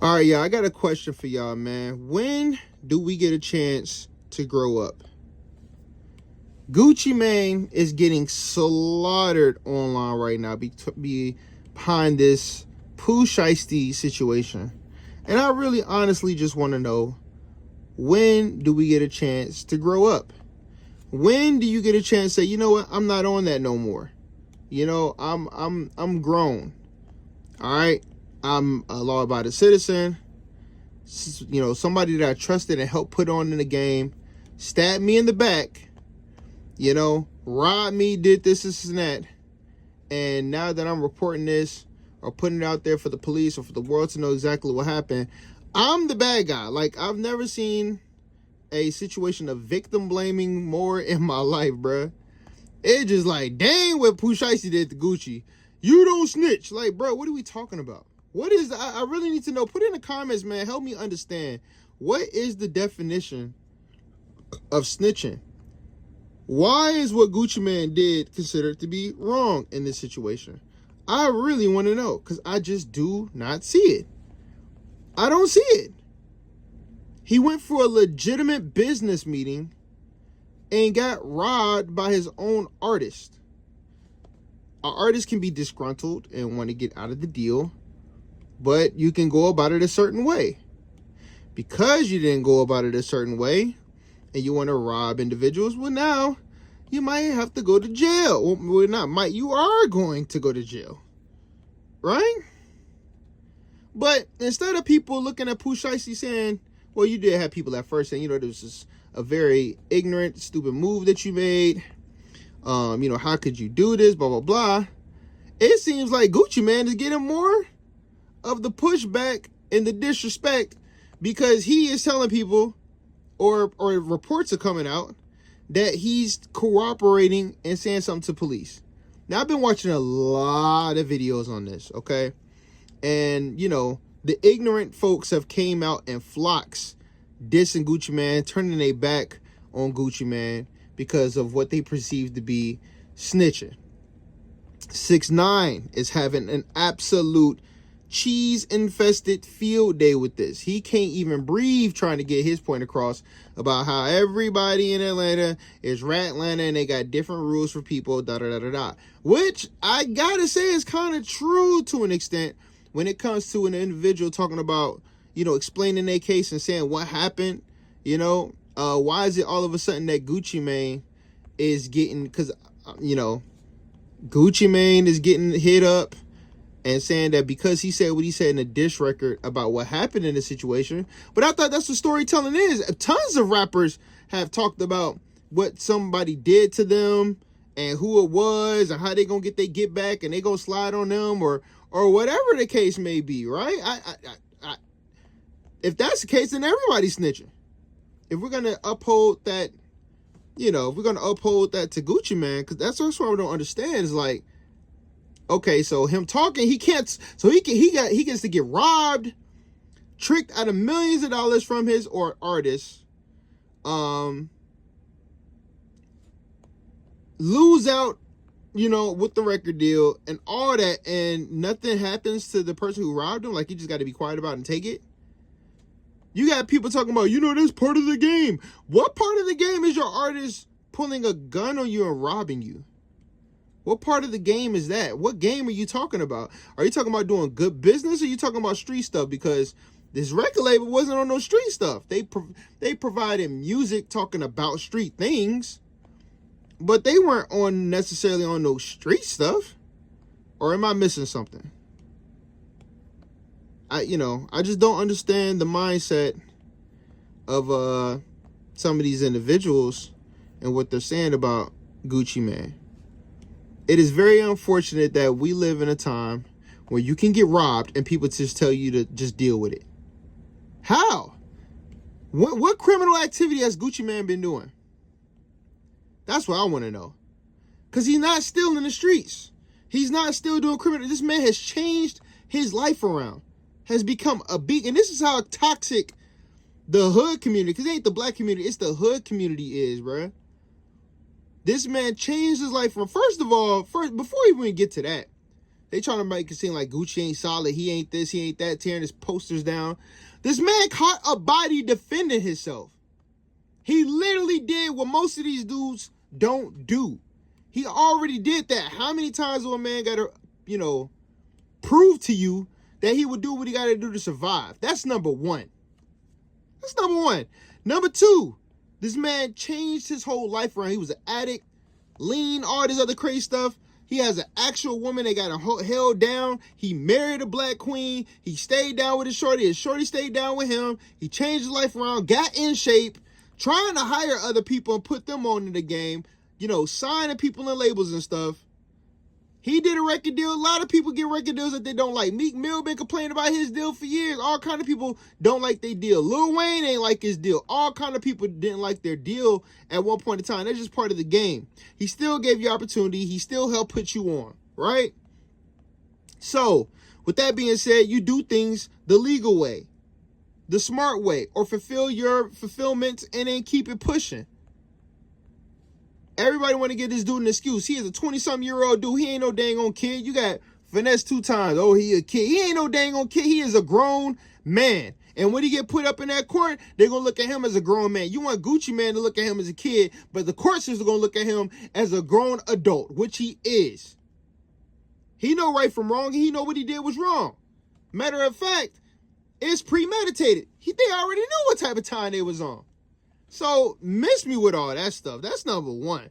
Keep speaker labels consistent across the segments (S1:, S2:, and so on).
S1: All right, yeah, I got a question for y'all, man. When do we get a chance to grow up? Gucci Mane is getting slaughtered online right now behind this Pooh Shiesty situation. And I really honestly just want to know, when do we get a chance to grow up? When do you get a chance to say, you know what, I'm not on that no more. You know, I'm grown. All right. I'm a law-abiding citizen. You know, somebody that I trusted and helped put on in the game stabbed me in the back, you know, robbed me, did this and that. And now that I'm reporting this or putting it out there for the police or for the world to know exactly what happened, I'm the bad guy. Like, I've never seen a situation of victim blaming more in my life, bruh. It's just like, dang, what Pooh Shiesty did to Gucci. You don't snitch. Like, bro, what are we talking about? What is I really need to know. Put it in the comments, man. Help me understand. What is the definition of snitching? Why is what Gucci Mane did considered to be wrong in this situation? I really want to know, because I just do not see it. I don't see it. He went for a legitimate business meeting and got robbed by his own artist. An artist can be disgruntled and want to get out of the deal, but you can go about it a certain way. Because you didn't go about it a certain way and you want to rob individuals, well, now you might have to go to jail. Well, not might, you are going to go to jail, right? But instead of people looking at Pooh Shiesty saying, well, you did have people at first saying, you know, this is a very ignorant, stupid move that you made. You know, how could you do this? Blah, blah, blah. It seems like Gucci Mane is getting more of the pushback and the disrespect because he is telling people, or reports are coming out, that he's cooperating and saying something to police. Now, I've been watching a lot of videos on this, okay? And, you know, the ignorant folks have came out in flocks dissing Gucci Mane, turning their back on Gucci Mane because of what they perceive to be snitching. 6ix9ine is having an absolute cheese-infested field day with this. He can't even breathe trying to get his point across about how everybody in Atlanta is Ratlanta and they got different rules for people, da-da-da-da-da. Which I gotta say is kind of true to an extent when it comes to an individual talking about, you know, explaining their case and saying what happened. You know, why is it all of a sudden that Gucci Mane is getting, because, you know, Gucci Mane is getting hit up and saying that because he said what he said in a diss record about what happened in the situation. But I thought that's what storytelling is. Tons of rappers have talked about what somebody did to them and who it was and how they gonna get their get back and they gonna slide on them or whatever the case may be, right? If that's the case, then everybody's snitching. If we're gonna uphold that, you know, if we're gonna uphold that to Gucci Mane, because that's what I don't understand is like, okay, so him talking, he can't, so he gets to get robbed, tricked out of millions of dollars from his artists, lose out, you know, with the record deal and all that, and nothing happens to the person who robbed him. Like, you just got to be quiet about it and take it. You got people talking about, you know, this part of the game. What part of the game is your artist pulling a gun on you and robbing you? What part of the game is that? What game are you talking about? Are you talking about doing good business or are you talking about street stuff? Because this record label wasn't on no street stuff. They provided music talking about street things, but they weren't on necessarily on no street stuff. Or am I missing something? I just don't understand the mindset of some of these individuals and what they're saying about Gucci Mane. It is very unfortunate that we live in a time where you can get robbed and people just tell you to just deal with it. How? What criminal activity has Gucci Mane been doing? That's what I want to know. Because he's not still in the streets. He's not still doing criminal. This man has changed his life around. Has become a big, and this is how toxic the hood community, because it ain't the black community, it's the hood community is, bruh. This man changed his life from, first of all, before we even get to that, They trying to make it seem like Gucci ain't solid. He ain't this, he ain't that, tearing his posters down. This man caught a body defending himself. He literally did what most of these dudes don't do. He already did that. How many times will a man got to, prove to you that he would do what he got to do to survive? That's number one. That's number one. Number two, this man changed his whole life around. He was an addict, lean, all this other crazy stuff. He has an actual woman that got held down. He married a black queen. He stayed down with his shorty. His shorty stayed down with him. He changed his life around, got in shape, trying to hire other people and put them on in the game, signing people and labels and stuff. He did a record deal. A lot of people get record deals that they don't like. Meek Mill been complaining about his deal for years. All kind of people don't like their deal. Lil Wayne ain't like his deal. All kind of people didn't like their deal at one point in time. That's just part of the game. He still gave you opportunity. He still helped put you on, right? So, with that being said, you do things the legal way, the smart way, or fulfill your fulfillment and then keep it pushing. Everybody want to give this dude an excuse. He is a 20-something-year-old dude. He ain't no dang on kid. You got finesse 2 times. Oh, he a kid. He ain't no dang on kid. He is a grown man. And when he get put up in that court, they're going to look at him as a grown man. You want Gucci Mane to look at him as a kid, but the court system is going to look at him as a grown adult, which he is. He know right from wrong, and he know what he did was wrong. Matter of fact, it's premeditated. They already knew what type of time they was on. So, miss me with all that stuff. That's number one.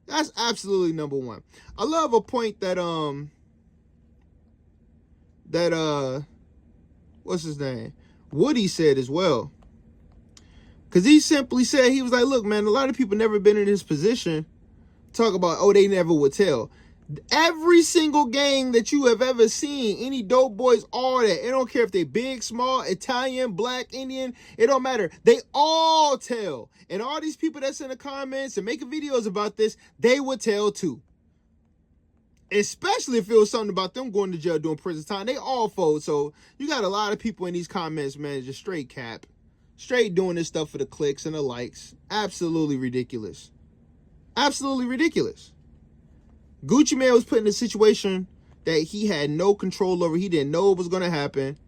S1: That's absolutely number one. I love a point that, what's his name? Woody said as well. Because he simply said, he was like, look, man, a lot of people never been in this position. Talk about, oh, they never would tell. Every single gang that you have ever seen, any dope boys, all that, it don't care if they big, small, Italian, black, Indian, it don't matter. They all tell. And all these people that's in the comments and making videos about this, they would tell too. Especially if it was something about them going to jail doing prison time. They all fold. So you got a lot of people in these comments, man, just straight cap. Straight doing this stuff for the clicks and the likes. Absolutely ridiculous. Absolutely ridiculous. Gucci Mane was put in a situation that he had no control over. He didn't know what was going to happen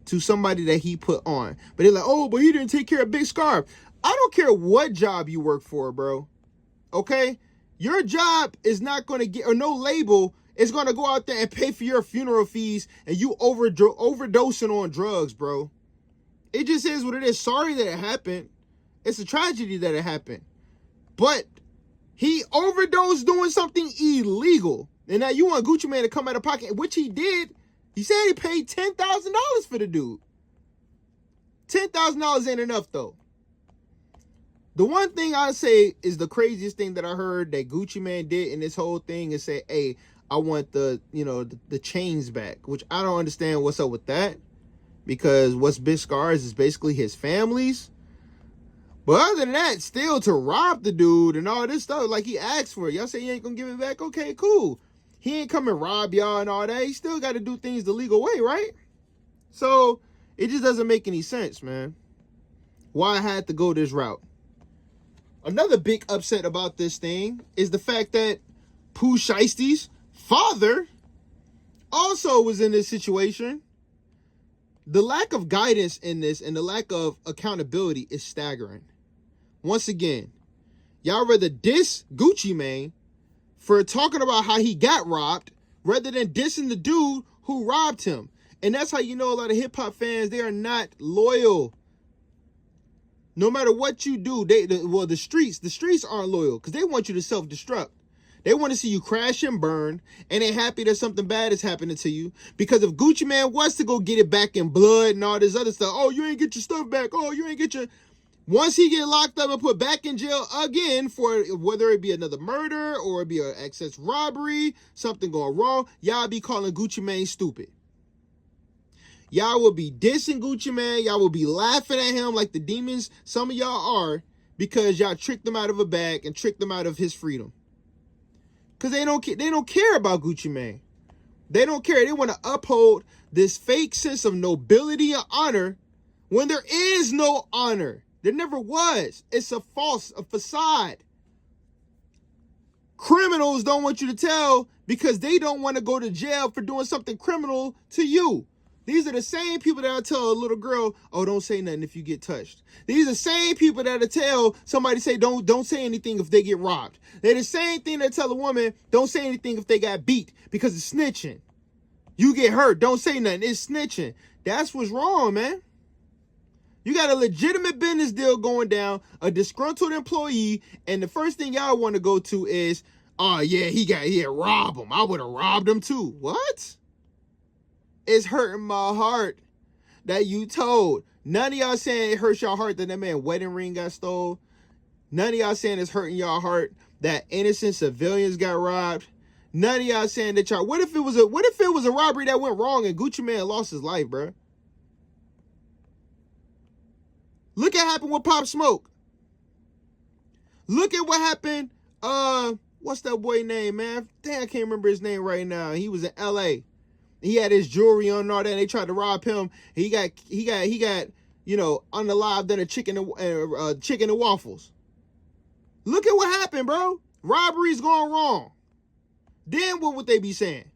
S1: to somebody that he put on. But they're like, oh, but he didn't take care of Big Scarf. I don't care what job you work for, bro. Okay? Your job is not going to get, or no label is going to go out there and pay for your funeral fees and you overdosing on drugs, bro. It just is what it is. Sorry that it happened. It's a tragedy that it happened. But he overdosed doing something illegal. And now you want Gucci Mane to come out of pocket, which he did. He said he paid $10,000 for the dude. $10,000 ain't enough, though. The one thing I say is the craziest thing that I heard that Gucci Mane did in this whole thing is say, hey, I want the chains back, which I don't understand what's up with that. Because what's Big Scars is basically his family's. But other than that, still to rob the dude and all this stuff, like he asked for it. Y'all say he ain't gonna give it back? Okay, cool. He ain't come and rob y'all and all that. He still got to do things the legal way, right? So it just doesn't make any sense, man. Why I had to go this route. Another big upset about this thing is the fact that Pooh Shiesty's father also was in this situation. The lack of guidance in this and the lack of accountability is staggering. Once again, y'all rather diss Gucci Mane for talking about how he got robbed rather than dissing the dude who robbed him. And that's how you know a lot of hip-hop fans, they are not loyal. No matter what you do, the streets aren't loyal because they want you to self-destruct. They want to see you crash and burn, and they're happy that something bad is happening to you. Because if Gucci Mane was to go get it back in blood and all this other stuff, oh, you ain't get your stuff back. Oh, you ain't get your... Once he get locked up and put back in jail again for whether it be another murder or it be an excess robbery, something going wrong, y'all be calling Gucci Mane stupid. Y'all will be dissing Gucci Mane. Y'all will be laughing at him like the demons some of y'all are because y'all tricked him out of a bag and tricked him out of his freedom. Because they don't care about Gucci Mane. They don't care. They want to uphold this fake sense of nobility and honor when there is no honor. There never was. It's a facade. Criminals don't want you to tell because they don't want to go to jail for doing something criminal to you. These are the same people that'll tell a little girl, oh, don't say nothing if you get touched. These are the same people that'll tell somebody, say, don't say anything if they get robbed. They're the same thing that tell a woman, don't say anything if they got beat, because it's snitching. You get hurt, don't say nothing, it's snitching. That's what's wrong, man. You got a legitimate business deal going down, a disgruntled employee, and the first thing y'all want to go to is, oh yeah, he robbed him. I would have robbed him too. What? It's hurting my heart that you told. None of y'all saying it hurts y'all heart that that man's wedding ring got stole. None of y'all saying it's hurting y'all heart that innocent civilians got robbed. None of y'all saying that y'all, what if it was a robbery that went wrong and Gucci Mane lost his life, bro? Look at what happened with Pop Smoke. Look at what happened, what's that boy name, man? Damn, I can't remember his name right now. He was in LA. He had his jewelry on and all that. And they tried to rob him. He got, you know, unalived than a chicken and waffles. Look at what happened, bro. Robbery's going wrong. Then what would they be saying?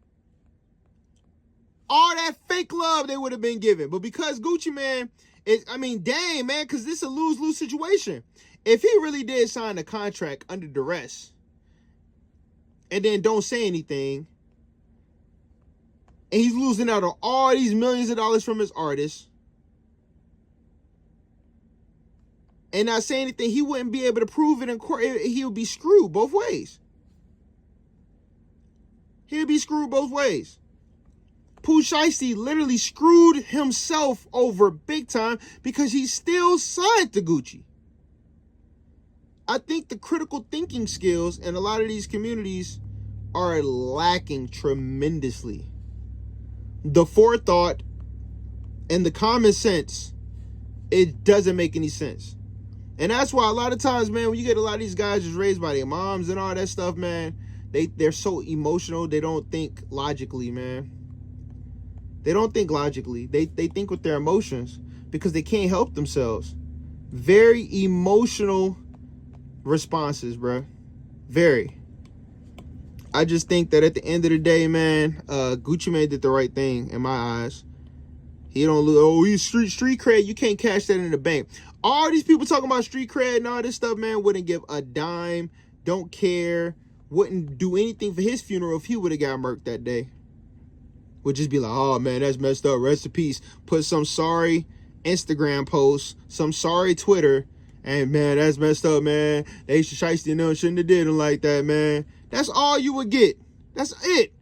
S1: All that fake love they would have been given. But because Gucci Mane, dang, man, because this is a lose-lose situation. If he really did sign a contract under duress and then don't say anything, and he's losing out on all these millions of dollars from his artists, and not say anything, he wouldn't be able to prove it in court. He would be screwed both ways. He would be screwed both ways. Pooh Shiesty literally screwed himself over big time because he still signed to Gucci. I think the critical thinking skills in a lot of these communities are lacking tremendously. The forethought and the common sense, it doesn't make any sense. And that's why a lot of times, man, when you get a lot of these guys just raised by their moms and all that stuff, man, they're so emotional, they don't think logically, man. They don't think logically. They think with their emotions because they can't help themselves. Very emotional responses, bro. Very. I just think that at the end of the day, man, Gucci Mane did the right thing in my eyes. He don't look, oh, he's street cred. You can't cash that in the bank. All these people talking about street cred and all this stuff, man, wouldn't give a dime, don't care, wouldn't do anything for his funeral if he would have got murked that day. Would just be like, oh, man, that's messed up. Rest in peace. Put some sorry Instagram post, some sorry Twitter, and, man, that's messed up, man. They shiesty and them shouldn't have did him like that, man. That's all you would get. That's it.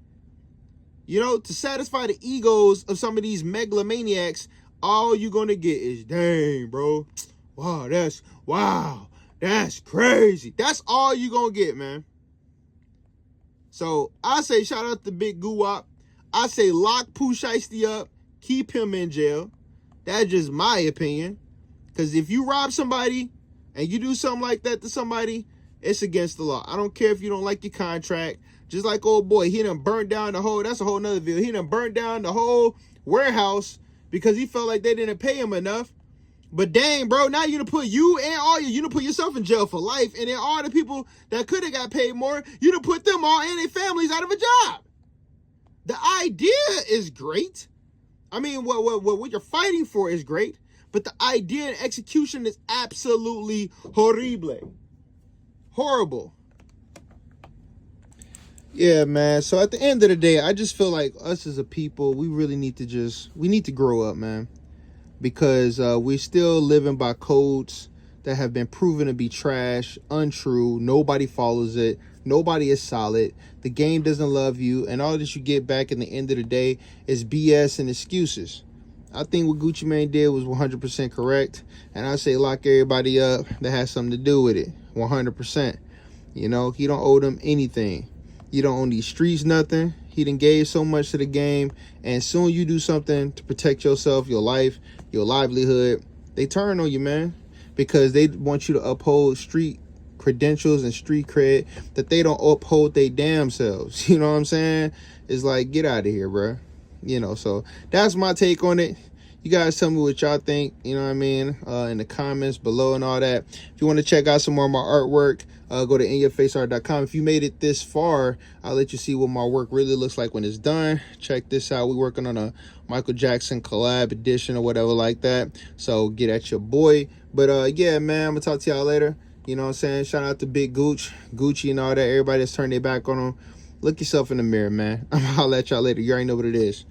S1: You know, to satisfy the egos of some of these megalomaniacs, all you're going to get is, dang, bro. Wow, that's crazy. That's all you're going to get, man. So I say shout out to Big Goo-Wop. I say lock Pooh Shiesty up, keep him in jail. That's just my opinion. Because if you rob somebody and you do something like that to somebody, it's against the law. I don't care if you don't like your contract. Just like old boy, he done burnt down the whole, that's a whole nother video. He done burnt down the whole warehouse because he felt like they didn't pay him enough. But dang, bro, now you done put you done put yourself in jail for life. And then all the people that could have got paid more, you done put them all and their families out of a job. The idea is great. I mean, what you're fighting for is great, but the idea and execution is absolutely horrible. Horrible. Yeah, man. So at the end of the day, I just feel like us as a people, we really need to grow up, man, because we're still living by codes that have been proven to be trash, untrue. Nobody follows it. Nobody is solid. The game doesn't love you. And all that you get back in the end of the day is BS and excuses. I think what Gucci Mane did was 100% correct. And I say lock everybody up that has something to do with it. 100%. You know, he don't owe them anything. You don't own these streets nothing. He done gave so much to the game. And soon you do something to protect yourself, your life, your livelihood, they turn on you, man. Because they want you to uphold street credentials and street cred that they don't uphold they damn selves. You know what I'm saying? It's like, get out of here, bro. You know, so that's my take on it. You guys tell me what y'all think, you know what I mean, in the comments below and all that. If you want to check out some more of my artwork, go to inyourfaceart.com. If you made it this far, I'll let you see what my work really looks like when it's done. Check this out. We're working on a Michael Jackson collab edition or whatever like that. So get at your boy. But yeah, man, I'm going to talk to y'all later. You know what I'm saying? Shout out to Big Gucci and all that. Everybody that's turned their back on them. Look yourself in the mirror, man. I'm going to holler at y'all later. You already know what it is.